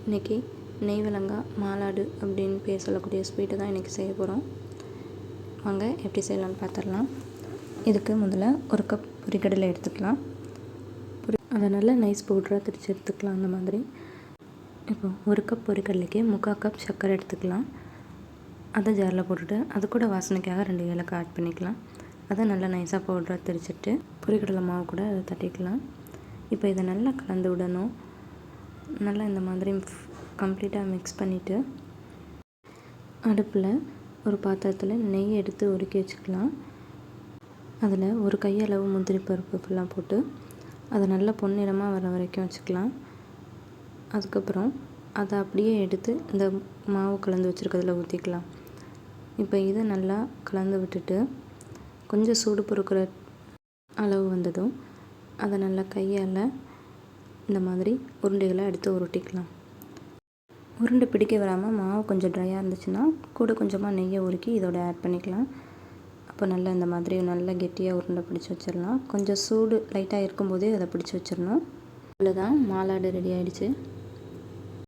இன்றைக்கி நெய்வலங்காய் மாலாடு அப்படின்னு பேர் சொல்லக்கூடிய ஸ்வீட்டு தான் இன்றைக்கி செய்ய போகிறோம். வாங்க எப்படி செய்யலாம்னு பார்த்துடலாம். இதுக்கு முதல்ல ஒரு கப் பொரிக்கடலை எடுத்துக்கலாம். அதை நல்லா நைஸ் பவுடராக திரித்து எடுத்துக்கலாம். அந்த மாதிரி இப்போ ஒரு கப் பொரிக்கடலைக்கு 3/4 கப் சர்க்கரை எடுத்துக்கலாம். அதை ஜாரில் போட்டுட்டு அது கூட வாசனைக்காக 2 ஏலக்காய் ஆட் பண்ணிக்கலாம். அதை நல்லா நைஸாக பவுடராக திரிச்சிட்டு பொரிக்கடலை மாவு கூட அதை தட்டிக்கலாம். இப்போ இதை நல்லா கலந்து விடணும். நல்லா இந்த மாதிரி கம்ப்ளீட்டாக மிக்ஸ் பண்ணிவிட்டு அடுப்பில் ஒரு பாத்திரத்தில் நெய் எடுத்து உருக்கி வச்சுக்கலாம். அதில் ஒரு கையளவு முந்திரி பருப்பு ஃபுல்லாக போட்டு அதை நல்லா பொன்னிறமாக வர வரைக்கும் வச்சுக்கலாம். அதுக்கப்புறம் அதை அப்படியே எடுத்து இந்த மாவு கலந்து வச்சுருக்கிறதுல ஊற்றிக்கலாம். இப்போ இதை நல்லா கலந்து விட்டுட்டு கொஞ்சம் சூடு பொறுக்கிற அளவு வந்ததும் அதை நல்லா கையால் இந்த மாதிரி உருண்டைகளை எடுத்து உருட்டிக்கலாம். உருண்டை பிடிக்க வராமல் மாவு கொஞ்சம் ட்ரையாக இருந்துச்சுன்னா கூட கொஞ்சமாக நெய்யை உருக்கி இதோட ஆட் பண்ணிக்கலாம். அப்போ நல்லா இந்த மாதிரி நல்லா கெட்டியாக உருண்டை பிடிச்சி வச்சிடலாம். கொஞ்சம் சூடு லைட்டாக இருக்கும்போதே அதை பிடிச்சி வச்சிடணும். இவ்வளோதான், மாலாடு ரெடி ஆகிடுச்சு.